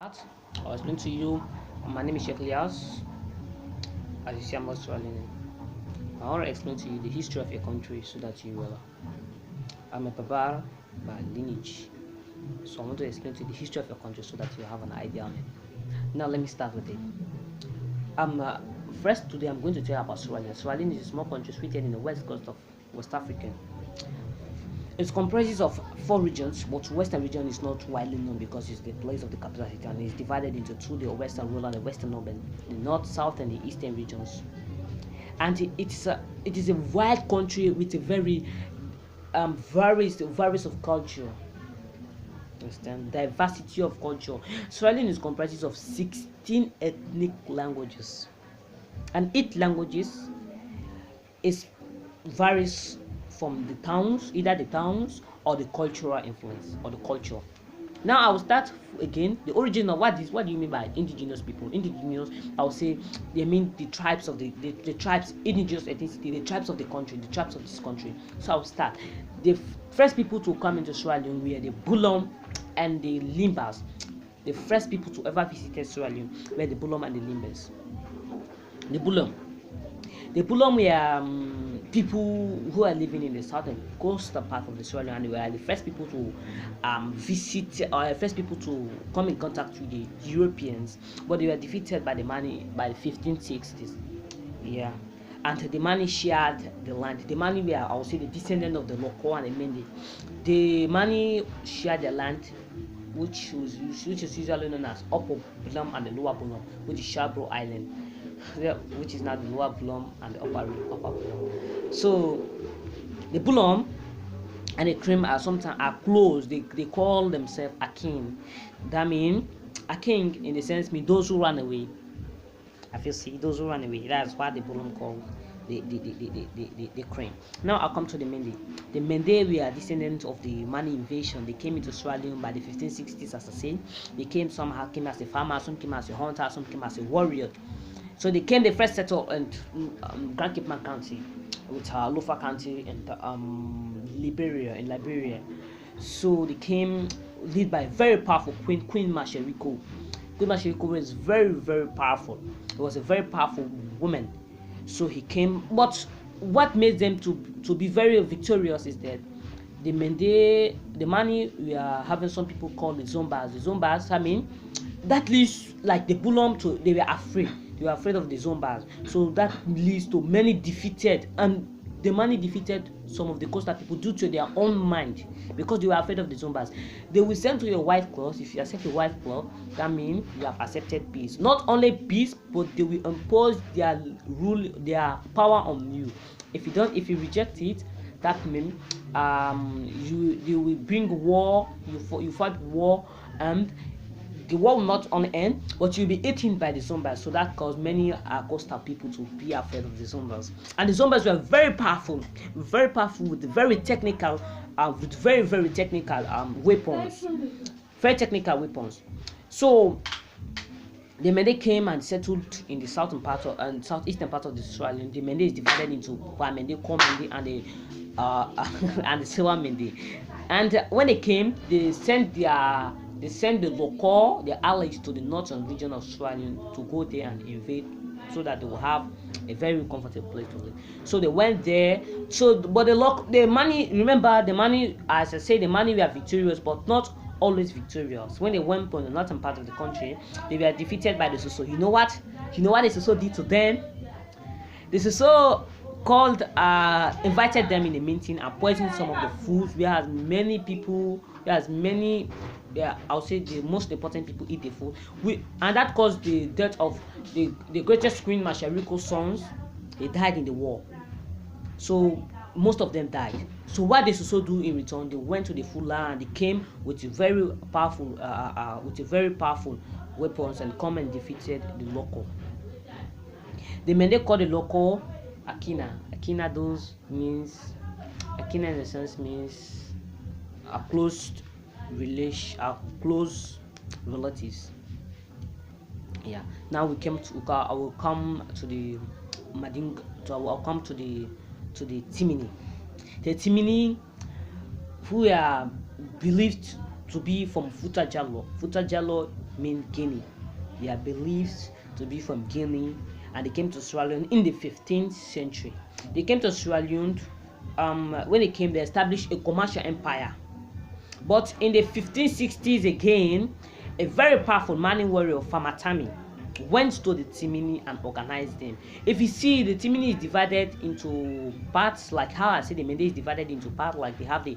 I'll explain to you. My name is Sheikh Lias. As you see, I'm Australian. I want to explain to you the history of your country so that you will. I'm a Babar by lineage. So I want to explain to you the history of your country so that you have an idea on it. Now, let me start with it. Um, uh, First, today I'm going to tell you about Sierra Leone. Sierra Leone is a small country situated in the west coast of West Africa. It comprises of four regions, but Western region is not widely known because it's the place of the capital city and is divided into two: the Western rural and the Western urban, the North, South, and the Eastern regions. And it is a wide country with a very various of culture. Understand diversity of culture. Sierra Leone is comprises of 16 ethnic languages, and each languages is varies from the towns, either the towns or the cultural influence or the culture. Now I will start again. The origin of what do you mean by indigenous people? Indigenous, I will say they mean the tribes of the tribes, indigenous ethnicity, the tribes of the country, the tribes of this country. So I will start. The first people to come into Sierra Leone were the Bulom and the Limbas. The first people to ever visit Sierra Leone were the Bulom and the Limbas. The Bulom. The Bulom were people who are living in the southern coastal part of the Sierra Leone, and they were the first people to visit, or first people to come in contact with the Europeans, but they were defeated by the Mani by the 1560s. Yeah. And the Mani shared the land. The Mani were, I would say, the descendant of the Loko and the Mende. The Mani shared the land, which is usually known as Upper Bulom and the Lower Bulom, which is Shabro Island, which is now the Lower Bulom and the Upper Bulom. So the Bulom and the Cream are sometimes are close. They call themselves a king. That means a king in the sense means those who run away. I feel see those who run away. That's what the Bulom called the Cream. Now I'll come to the Mende. The Mende were descendants of the Mani invasion. They came into Sierra Leone by the 1560s, as I say. They came somehow came as a farmer, some came as a hunter, some came as a warrior. So they came the first settle in Grand Cape County, with Lofa County and Liberia. So they came led by a very powerful Queen Masherico. Queen Masherico was very powerful. It was a very powerful woman. So he came, but what made them to be very victorious is that the Mende, the Mani, we are having some people called the Zombas. The Zombas, I mean, that leads like the Bulom to they were afraid. They were afraid of the Zombas. So that leads to many defeated, and the Mani defeated some of the coastal people due to their own mind because they were afraid of the Zombas. They will send to your white cloth. If you accept a white cloth, that means you have accepted peace. Not only peace, but they will impose their rule, their power on you. If you reject it, that means you will bring war. You fight war, and the war will not only end, but you'll be eaten by the Zombas. So that caused many coastal people to be afraid of the Zombas. And the Zombas were very powerful with very technical, very technical weapons, very technical weapons. So the Mende came and settled in the southern part of and southeastern part of the Sierra Leone. The Mende is divided into Kwa Mende, Ko Mende, and the and the Silver Mende. And when they came, they sent the local, their allies to the northern region of Sierra Leone to go there and invade, so that they will have a very comfortable place to live. So they went there. So, but the Mani, remember the Mani, as I say, the Mani were victorious, but not always victorious. When they went to the northern part of the country, they were defeated by the Soso. You know what? The Soso did to them? The Soso called, invited them in a meeting and poisoned some of the foods. Whereas many people, I'll say the most important people eat the food. And that caused the death of the greatest Queen Masherico's sons. They died in the war. So most of them died. So what they also do in return, they went to the full land and they came with a very powerful weapons and come and defeated the local. The Mende called the local Akina. Akina in a sense means a close relatives. Yeah. Now I will come to the Mading. I'll come to the Timini. The Timini, who are believed to be from Futa Jallo. Futa Jallo mean Guinea. They are believed to be from Guinea, and they came to Sierra Leone in the 15th century. They came to Sierra Leone. When they came, they established a commercial empire. But in the 1560s again, a very powerful mining warrior, Famatami, went to the Timini and organized them. If you see, the Timini is divided into parts, like how I say the Mende is divided into parts, like they have the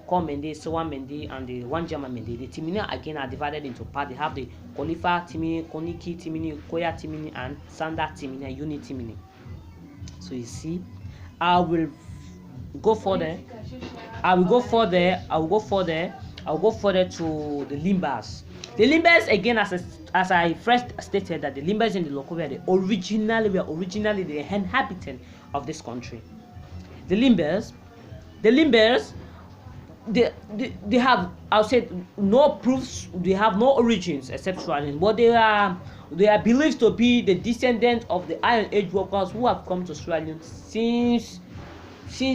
Kom Mende, Sowa Mende, and the Wanjama Mende. The Timini again are divided into parts. They have the Kolifa Timini, Koniki Timini, Koya Timini, and Sanda Timini, and Uni Timini. So you see, I will go further. I will go further to the Limbas. The Limbas again, as I first stated, that the Limbas in the Lokoria were originally the inhabitants of this country. The Limbas, they have, I'll say, no proofs. They have no origins except Sierra, but they are believed to be the descendants of the Iron Age workers who have come to Sierra since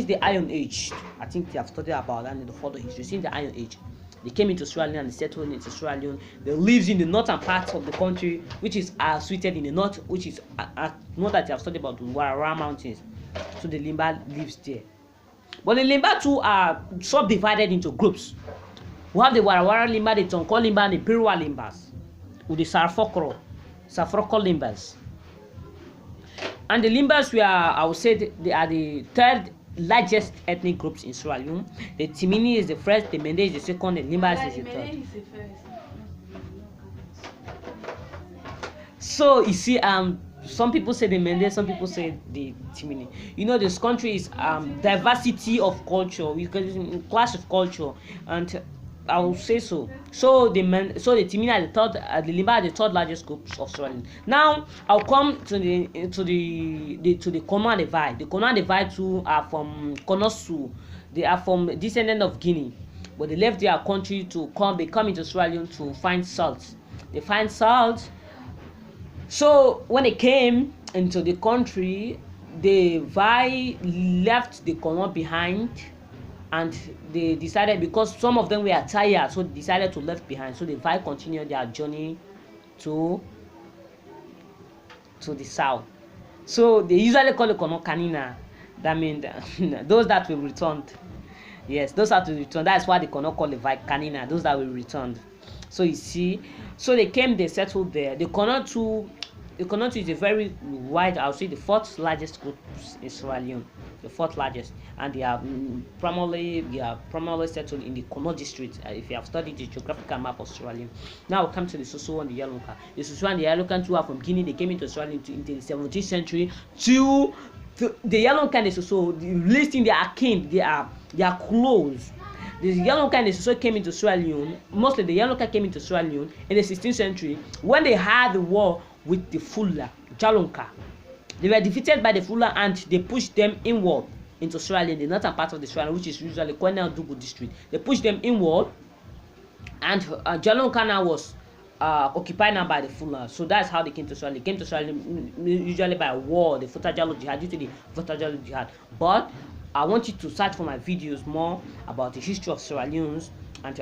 the Iron Age. I think they have studied about that in the further history. Since the Iron Age, they came into Sierra Leone and they settled into Sierra Leone. They lived in the northern parts of the country, which is situated in the north, which is not that they have studied about the Warara Mountains. So the Limba lives there. But the Limba too are subdivided into groups. We have the Warawara Limba, the Tonko Limba, and the Pirwa Limbas, with the Sarfokro Limbas. And the Limbas I would say, they are the third largest ethnic groups in Sierra Leone. The Timini is the first, the Mende is the second, the Limbas is the third. So you see, some people say the Mende, some people say the Timini. You know, this country is diversity of culture, clash of culture, and I will say so. So the Timini are the third, the Limba are the third largest groups of Sierra Leone. Now I'll come to the Kono and Divide. The Kono and Divide too are from Konosu. They are from descendant of Guinea, but they left their country to come. They come into Sierra Leone to find salt. They find salt. So when they came into the country, the Vai left the Kono behind, and they decided, because some of them were tired, so they decided to left behind. So the Vai continued their journey to the south. So they usually call it Kono Kanina. That means those that will returned. Yes, those that will return. That's why the Kono call the Vai Kanina. Those that will returned. So you see, so they came, they settled there. The Kono too is a very wide, I would say, the fourth largest group in Sierra Leone, the fourth largest, and they are primarily settled in the Kono district. If you have studied the geographical map of Sierra Leone. Now we'll come to the Soso and the Yalonka. The Soso and the Yalonka too are from Guinea. They came into Sierra Leone into the 17th century. The Yalonka and the Soso, listing their akin, they are close. The Yalonka and the Soso came into Sierra Leone. Mostly the Yalonka came into Sierra Leone in the 16th century when they had the war with the Fula, Jalonka. They were defeated by the Fula and they pushed them inward into Sierra Leone, the northern part of the Sierra Leone, which is usually Kwenel Dugu district. They pushed them inward, and Jalonka now was occupied now by the Fula. So that's how they came to Sierra Leone. They came to Sierra Leone usually by war, the Futajalo Jihad, due to the Futajalo Jihad. But I want you to search for my videos more about the history of Sierra Leone, and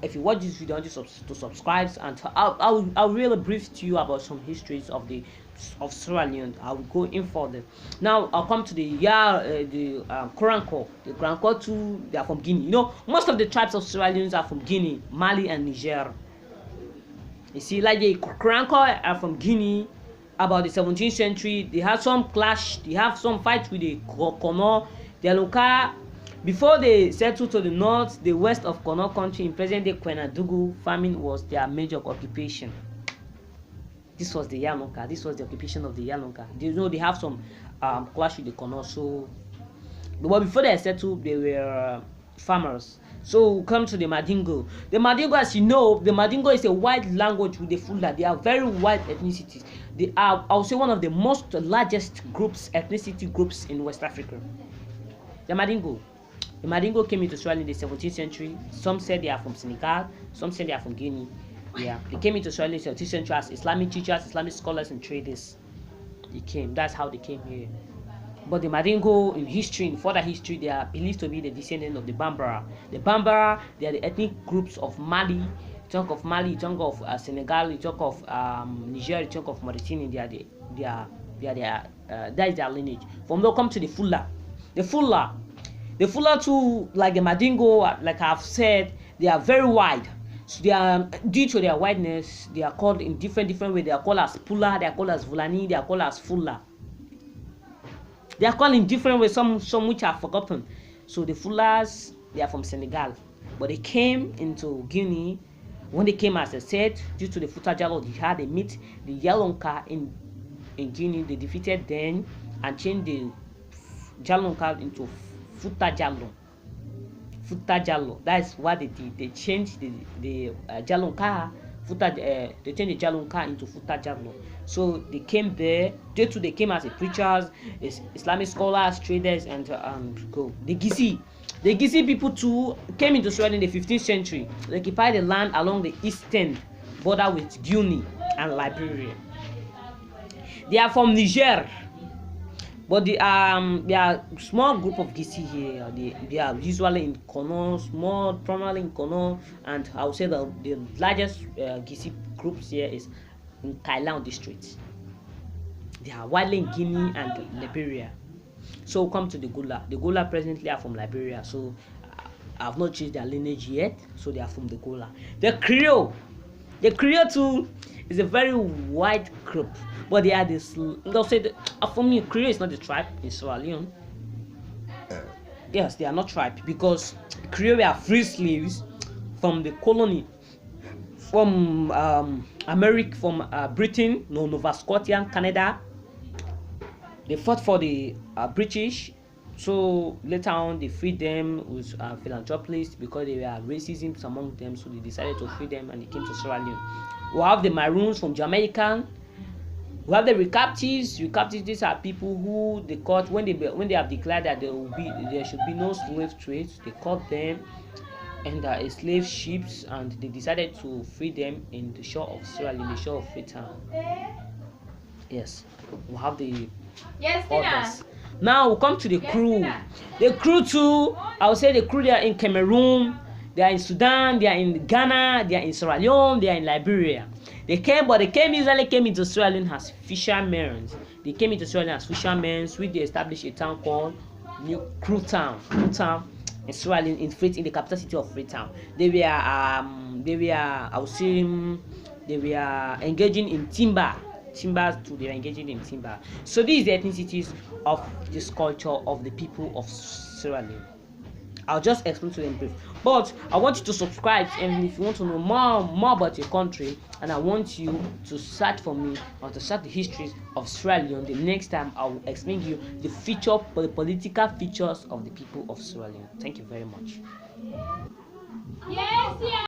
if you watch this video, I want you to subscribe, and I'll really brief to you about some histories of Sierra Leone. I will go in further. Now I'll come to the Koranko. The Koranko too, they are from Guinea. You know, most of the tribes of Sierra Leone are from Guinea, Mali, and Niger. You see, like the Koranko are from Guinea. About the 17th century, they had some clash. They have some fight with the Kono. The Yalonka, before they settled to the north, the west of Kono country in present-day Kwenadugu, farming was their major occupation. This was the Yalonka. This was the occupation of the Yalonka. You know, they have some clash with the Kono. So, but before they settled, they were farmers. So we'll come to the Madingo. The Madingo, as you know, the Madingo is a wide language with the Fula. They are very wide ethnicities. They are, I would say, one of the most largest ethnicity groups in West Africa. The Madingo came into Sierra Leone in the 17th century. Some said they are from Senegal, some said they are from Guinea. Yeah, they came into Sierra Leone in the 17th century as Islamic teachers, Islamic scholars, and traders. They came. That's how they came here. But the Madingo, in history, in further history, they are believed to be the descendants of the Bambara. The Bambara, they are the ethnic groups of Mali, chunk of Mali, chunk of Senegal, chunk of Niger, chunk of Mauritania. That is their lineage. From there, come to the Fula. The Fula too, like the Madingo, like I've said, they are very wide. So they are, due to their wideness, they are called in different ways. They are called as Pula, they are called as Fulani, they are called as Fula. They are called in different ways, some which are forgotten. So the Fulas, they are from Senegal, but they came into Guinea. When they came, as I said, due to the Futa Jallo Jihad, they meet the Yalonka in Guinea. They defeated them and changed the Jalonka into Futa Jallo. Futa Jallo. That's what they did. They changed the Jalonka. They changed the Jalonka into Futa Jallo. So they came there. They came as a preachers, Islamic scholars, traders, and go. The Gisi people too came into Sierra Leone in the 15th century. They occupied the land along the eastern border with Guinea and Liberia. They are from Niger, but they are small group of Gisi here. They are usually in Kono, primarily in Kono, and I would say the largest Gisi groups here is in Kailan district. They are widely in Guinea and Liberia. So we'll come to the Gola. The Gola presently are from Liberia, so I've not changed their lineage yet. So they are from the Gola. The Creole too is a very wide group, but they are this. They'll say for me, Creole is not a tribe in Sierra Leone. Yes, they are not tribe because Creole are free slaves from the colony, from America, from Britain, Nova Scotia, Canada. They fought for the British, so later on they freed them with philanthropists because there were racism among them, so they decided to free them and they came to Sierra Leone. We have the Maroons from Jamaica. We have the recaptives. Recaptives, these are people who they caught when they have declared that there should be no slave trade. They caught them and slave ships, and they decided to free them in the shore of Sierra Leone, the shore of Freetown. Yes, we have the others. Now we come to the crew. The crew too, I would say the crew, they are in Cameroon, they are in Sudan, they are in Ghana, they are in Sierra Leone, they are in Liberia. They usually came into Sierra Leone as fishermen. They came into Sierra Leone as fishermen, which they established a town called New Freetown in Sierra Leone, in the capital city of Freetown. They were I would say they were engaging in timber. They are engaging in timber. So these are the ethnicities of this culture of the people of Sierra Leone. I'll just explain to them brief. But I want you to subscribe, and if you want to know more about your country, and I want you to search for me or to search the histories of Sierra Leone, the next time I will explain to you the political features of the people of Sierra Leone. Thank you very much. Yes.